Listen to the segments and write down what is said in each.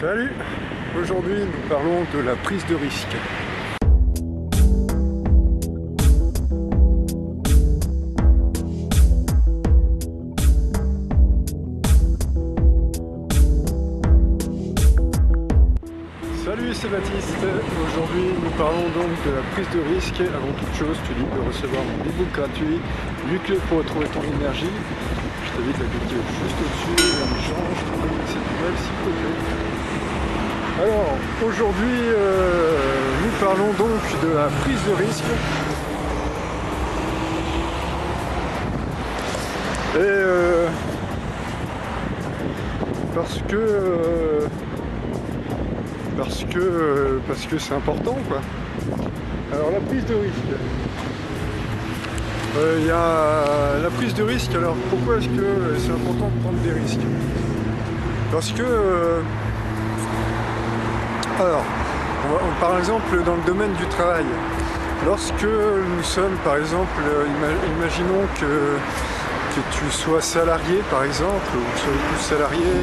Salut! Aujourd'hui nous parlons de la prise de risque. Salut, c'est Baptiste. Aujourd'hui nous parlons donc de la prise de risque. Avant toute chose, tu es libre de recevoir mon e-book gratuit, 8 clés pour retrouver ton énergie. Je t'invite à cliquer juste au-dessus et en échange, je te donne cette nouvelle s'il te plaît. Alors aujourd'hui nous parlons donc de la prise de risque. Et parce que c'est important quoi. Alors la prise de risque. Il y a la prise de risque. Alors pourquoi est-ce que c'est important de prendre des risques? Parce que alors, par exemple dans le domaine du travail, lorsque nous sommes par exemple, imaginons que tu sois salarié par exemple, ou que tu sois plus salarié,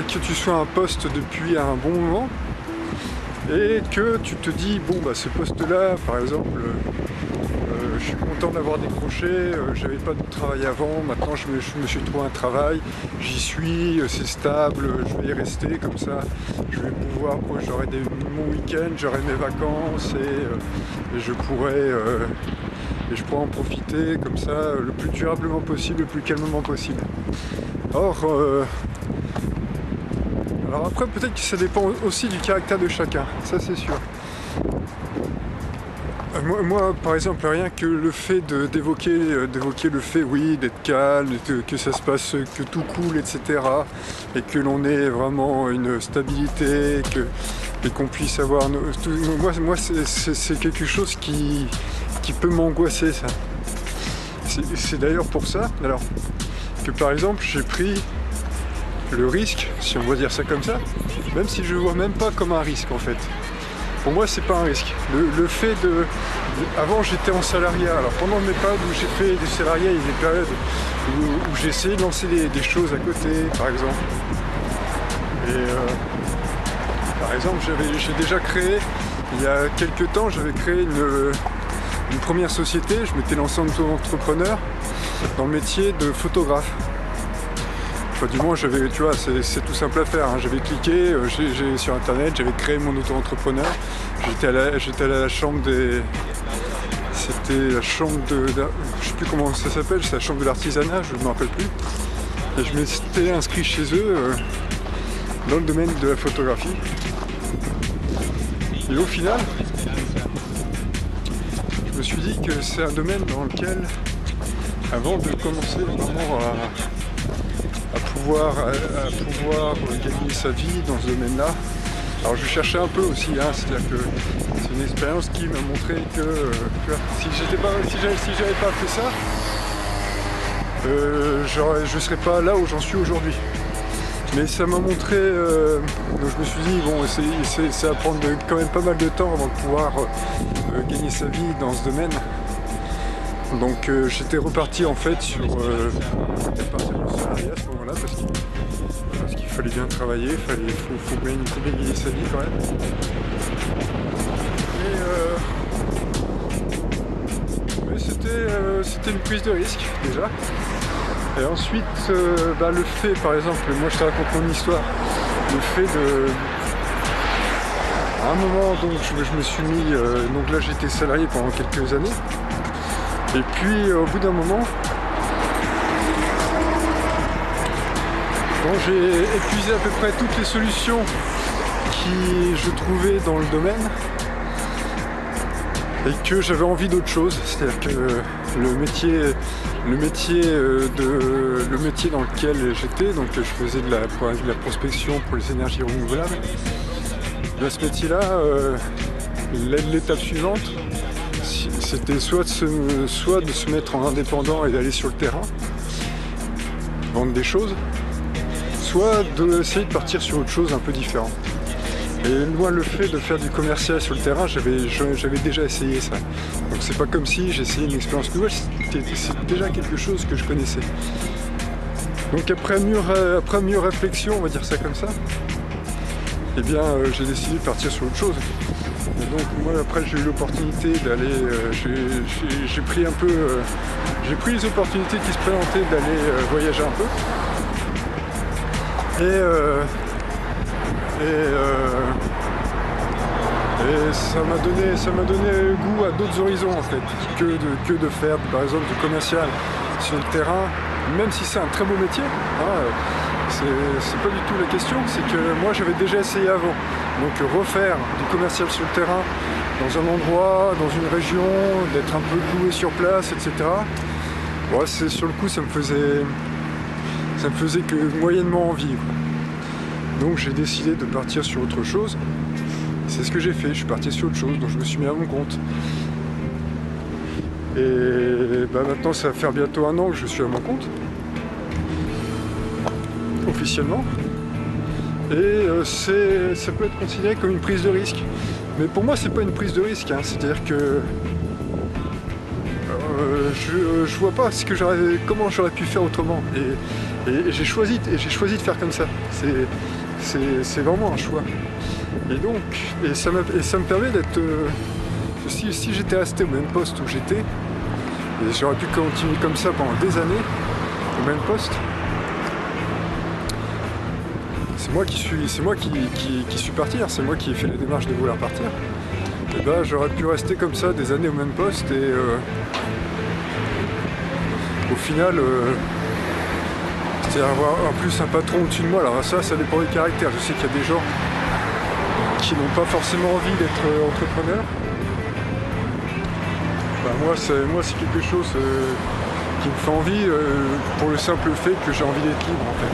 que tu sois un poste depuis un bon moment, et que tu te dis, bon bah ce poste-là, par exemple, je suis content d'avoir décroché, j'avais pas de travail avant, maintenant je me suis trouvé un travail, j'y suis, c'est stable, je vais y rester comme ça, je vais pouvoir, j'aurai mon week-end, j'aurai mes vacances et je pourrai en profiter comme ça le plus durablement possible, le plus calmement possible. Or, alors après peut-être que ça dépend aussi du caractère de chacun, ça c'est sûr. Moi, par exemple, rien que le fait d'évoquer le fait, oui, d'être calme, que ça se passe, que tout coule, etc., et que l'on ait vraiment une stabilité, et qu'on puisse avoir... Moi c'est quelque chose qui peut m'angoisser, ça. C'est d'ailleurs pour ça, alors, que par exemple, j'ai pris le risque, si on va dire ça comme ça, même si je le vois même pas comme un risque, en fait. Pour moi, c'est pas un risque. Le fait de... Avant, j'étais en salariat. Alors, pendant mes périodes où j'ai fait des salariats, il y a des périodes où j'ai essayé de lancer des choses à côté, par exemple. Et par exemple, j'ai déjà créé, il y a quelques temps, j'avais créé une première société. Je m'étais lancé en auto-entrepreneur dans le métier de photographe. Enfin, du moins, tu vois, c'est tout simple à faire, hein. J'avais cliqué sur internet, j'avais créé mon auto-entrepreneur. J'étais à la chambre des... C'était la chambre de... Je sais plus comment ça s'appelle, c'est la chambre de l'artisanat, je ne me rappelle plus. Et je m'étais inscrit chez eux dans le domaine de la photographie. Et au final, je me suis dit que c'est un domaine dans lequel, avant de commencer vraiment à pouvoir gagner sa vie dans ce domaine-là. Alors je cherchais un peu aussi, hein, c'est-à-dire que c'est une expérience qui m'a montré que si j'avais pas fait ça, je serais pas là où j'en suis aujourd'hui. Mais ça m'a montré, donc je me suis dit bon, ça va prendre quand même pas mal de temps avant de pouvoir gagner sa vie dans ce domaine. Donc j'étais reparti en fait sur partir dans le salariat à ce moment-là parce qu'il fallait bien travailler, faut bien gagner sa vie quand même. Mais c'était une prise de risque déjà. Et ensuite le fait, par exemple, moi je te raconte mon histoire, le fait de... À un moment donc je me suis mis, donc là j'étais salarié pendant quelques années. Et puis au bout d'un moment, bon, j'ai épuisé à peu près toutes les solutions qui je trouvais dans le domaine et que j'avais envie d'autre chose. C'est-à-dire que le métier dans lequel j'étais, donc je faisais de la prospection pour les énergies renouvelables. Dans ce métier-là, l'étape suivante, c'était soit de se mettre en indépendant et d'aller sur le terrain, vendre des choses, soit d'essayer de partir sur autre chose un peu différent. Et moi, le fait de faire du commercial sur le terrain, j'avais déjà essayé ça. Donc c'est pas comme si j'essayais une expérience nouvelle, c'était déjà quelque chose que je connaissais. Donc après mûre réflexion, on va dire ça comme ça, eh bien j'ai décidé de partir sur autre chose. Et donc moi après j'ai eu l'opportunité d'aller, j'ai pris les opportunités qui se présentaient d'aller voyager un peu. Et ça m'a donné goût à d'autres horizons en fait, que de faire par exemple du commercial sur le terrain, même si c'est un très beau métier. C'est pas du tout la question, c'est que moi j'avais déjà essayé avant. Donc refaire du commercial sur le terrain, dans un endroit, dans une région, d'être un peu cloué sur place, etc. Ouais, sur le coup ça me faisait que moyennement envie, quoi. Donc j'ai décidé de partir sur autre chose. C'est ce que j'ai fait, je suis parti sur autre chose, donc je me suis mis à mon compte. Et maintenant ça va faire bientôt 1 an que je suis à mon compte. Officiellement. Et ça peut être considéré comme une prise de risque. Mais pour moi c'est pas une prise de risque, hein. C'est-à-dire que je vois pas comment j'aurais pu faire autrement. Et j'ai choisi de faire comme ça. C'est vraiment un choix. Et ça me permet d'être... si j'étais resté au même poste où j'étais, et j'aurais pu continuer comme ça pendant des années, au même poste, c'est moi qui suis parti, hein, c'est moi qui ai fait les démarches de vouloir partir. Et j'aurais pu rester comme ça des années au même poste et au final c'est-à-dire avoir en plus un patron au-dessus de moi. Alors ça dépend des caractères. Je sais qu'il y a des gens qui n'ont pas forcément envie d'être entrepreneurs. Moi c'est quelque chose qui me fait envie pour le simple fait que j'ai envie d'être libre en fait.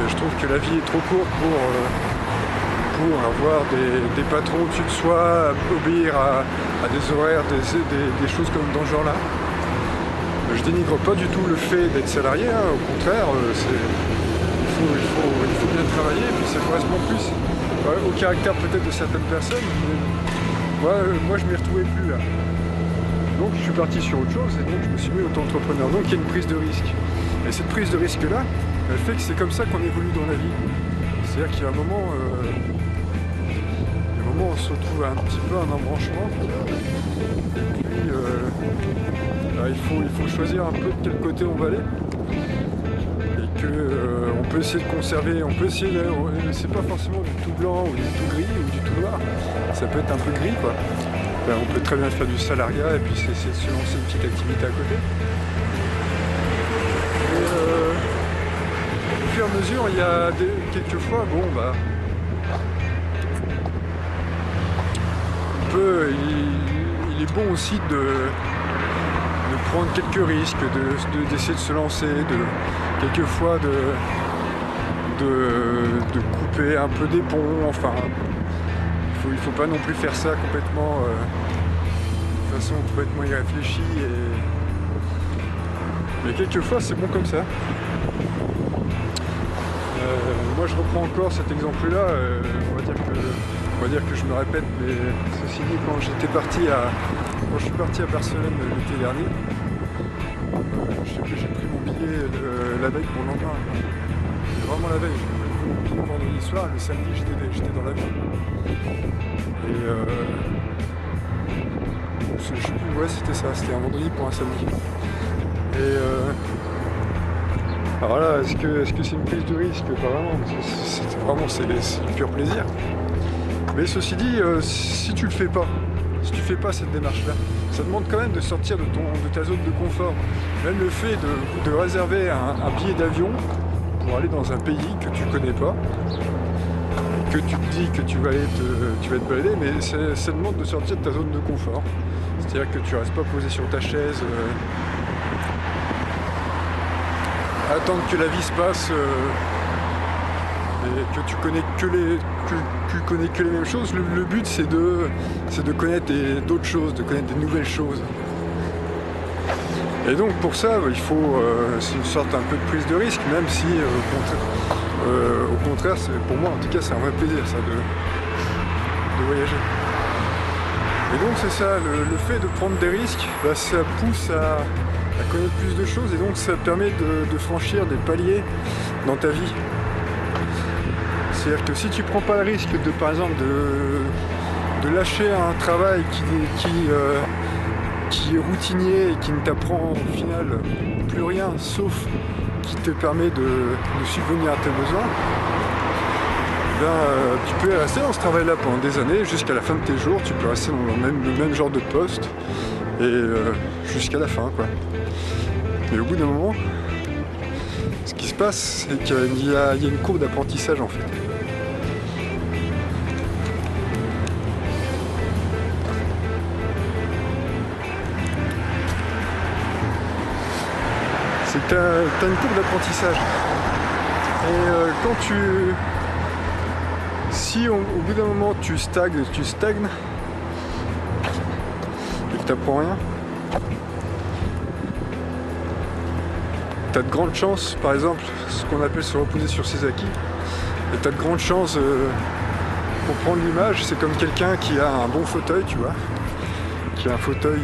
Je trouve que la vie est trop courte pour avoir des patrons au-dessus de soi, obéir à des horaires, des choses comme dans ce genre-là. Je dénigre pas du tout le fait d'être salarié, hein. Au contraire, il faut bien travailler, et puis ça correspond plus au caractère peut-être de certaines personnes. Mais moi je m'y retrouvais plus là. Donc je suis parti sur autre chose et donc je me suis mis auto-entrepreneur. Donc il y a une prise de risque. Et cette prise de risque-là, elle fait que c'est comme ça qu'on évolue dans la vie. C'est-à-dire qu'il y a un moment où on se retrouve à un petit peu un embranchement. Et puis il faut choisir un peu de quel côté on va aller. Et on peut essayer de conserver, c'est pas forcément du tout blanc ou du tout gris ou du tout noir. Ça peut être un peu gris quoi. On peut très bien faire du salariat et puis essayer de se lancer une petite activité à côté. Au fur et à mesure, il y a quelquefois, il est bon aussi de prendre quelques risques, d'essayer de se lancer, quelquefois de couper un peu des ponts, enfin, il faut pas non plus faire ça complètement, de façon complètement irréfléchie, mais quelquefois c'est bon comme ça. Moi je reprends encore cet exemple-là, on va dire que je me répète, mais ceci dit, quand je suis parti à Barcelone l'été dernier, j'ai pris mon billet la veille pour le lendemain. Vraiment la veille, j'ai pris mon billet vendredi soir, le samedi j'étais dans l'avion. Et je sais plus, ouais c'était ça, c'était un vendredi pour un samedi. Et alors là, est-ce que c'est une prise de risque? Pas vraiment, c'est du pur plaisir. Mais ceci dit, si tu fais pas cette démarche-là, ça demande quand même de sortir de ta zone de confort. Même le fait de réserver un billet d'avion pour aller dans un pays que tu connais pas, que tu te dis que tu vas te balader, mais ça demande de sortir de ta zone de confort. C'est-à-dire que tu restes pas posé sur ta chaise, attendre que la vie se passe, et que tu connais que les mêmes choses. Le but c'est de connaître d'autres choses, de connaître des nouvelles choses. Et donc pour ça, il faut, c'est une sorte un peu de prise de risque, même si au contraire, pour moi en tout cas c'est un vrai plaisir ça de voyager. Et donc c'est ça, le fait de prendre des risques, ça pousse à connaître plus de choses, et donc ça permet de franchir des paliers dans ta vie. C'est-à-dire que si tu prends pas le risque de, par exemple, de lâcher un travail qui est routinier et qui ne t'apprend au final plus rien, sauf qui te permet de subvenir à tes besoins, tu peux rester dans ce travail-là pendant des années, jusqu'à la fin de tes jours. Tu peux rester dans le même genre de poste, et jusqu'à la fin, quoi. Mais au bout d'un moment, ce qui se passe, c'est qu'il y a une courbe d'apprentissage, en fait. C'est que tu as une courbe d'apprentissage. Et si au bout d'un moment tu stagnes et que tu n'apprends rien, tu as de grandes chances, par exemple, ce qu'on appelle se reposer sur ses acquis, et tu as de grandes chances, pour prendre l'image, c'est comme quelqu'un qui a un bon fauteuil, tu vois, qui a un fauteuil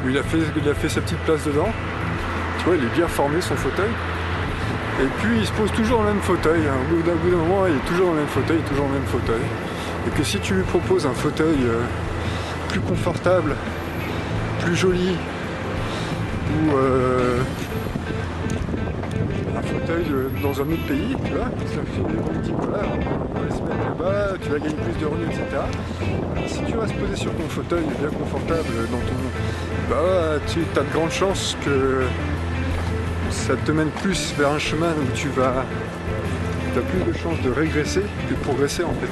où il a fait sa petite place dedans. Tu vois, il est bien formé, son fauteuil. Et puis il se pose toujours dans le même fauteuil. Au bout d'un moment, il est toujours dans le même fauteuil, Et que si tu lui proposes un fauteuil plus confortable, plus joli, ou un fauteuil dans un autre pays, tu vois, on dit voilà, on va se mettre là-bas, tu vas gagner plus de revenus, etc. Si tu vas se poser sur ton fauteuil bien confortable tu as de grandes chances que ça te mène plus vers un chemin où tu as plus de chances de régresser que de progresser, en fait.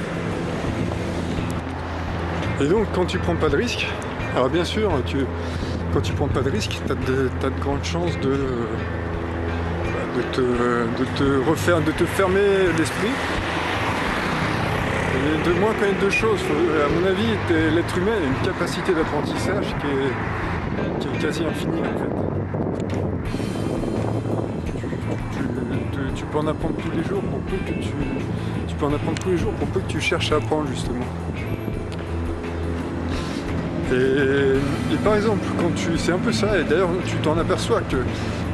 Et donc quand tu prends pas de risque, alors bien sûr, quand tu prends pas de risque, tu as de grandes chances de te fermer l'esprit et de moins connaître de choses. À mon avis, l'être humain a une capacité d'apprentissage qui est quasi infinie, en fait. Tu peux en apprendre tous les jours pour peu que tu cherches à apprendre, justement. Et par exemple, c'est un peu ça, et d'ailleurs tu t'en aperçois que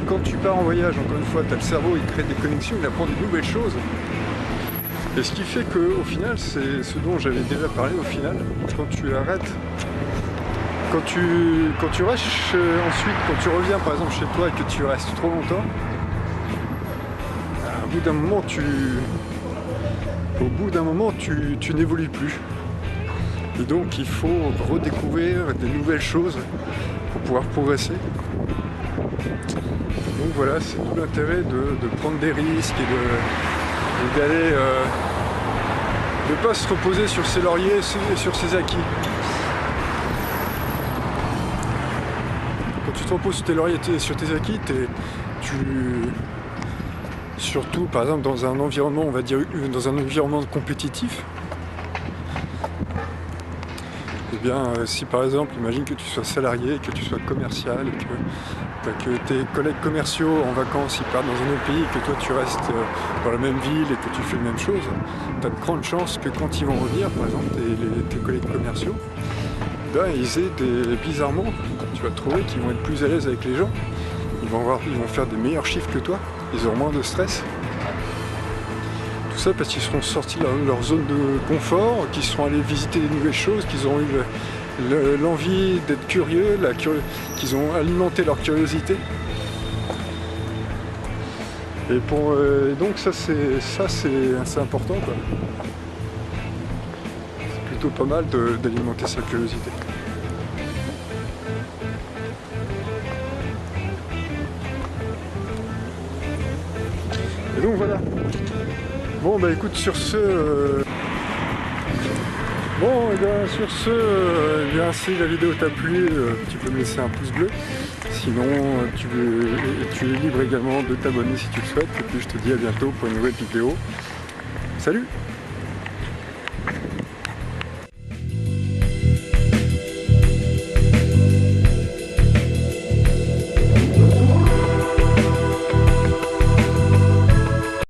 quand tu pars en voyage, encore une fois, tu as le cerveau, il crée des connexions, il apprend de nouvelles choses. Et ce qui fait qu'au final, c'est ce dont j'avais déjà parlé au final, quand tu arrêtes, quand tu restes ensuite, quand tu reviens par exemple chez toi et que tu restes trop longtemps, au bout d'un moment, tu n'évolues plus. Et donc il faut redécouvrir des nouvelles choses pour pouvoir progresser. Donc voilà, c'est tout l'intérêt de prendre des risques et d'aller de ne pas se reposer sur ses lauriers et sur ses acquis. Quand tu te reposes sur tes lauriers et sur tes acquis, surtout par exemple dans un environnement, on va dire dans un environnement compétitif, eh bien si par exemple, imagine que tu sois salarié, que tu sois commercial, que tes collègues commerciaux en vacances ils partent dans un autre pays, que toi tu restes dans la même ville et que tu fais la même chose, tu as de grandes chances que quand ils vont revenir, par exemple tes collègues commerciaux, bizarrement, tu vas trouver qu'ils vont être plus à l'aise avec les gens, ils vont faire des meilleurs chiffres que toi, ils auront moins de stress. Tout ça parce qu'ils seront sortis de leur zone de confort, qu'ils seront allés visiter des nouvelles choses, qu'ils auront eu l'envie d'être curieux, qu'ils ont alimenté leur curiosité. Et donc ça c'est important, quoi. C'est plutôt pas mal d'alimenter sa curiosité. Et donc voilà. Bon bah écoute, sur ce... si la vidéo t'a plu, tu peux me laisser un pouce bleu. Sinon, tu es libre également de t'abonner si tu le souhaites. Et puis je te dis à bientôt pour une nouvelle vidéo. Salut!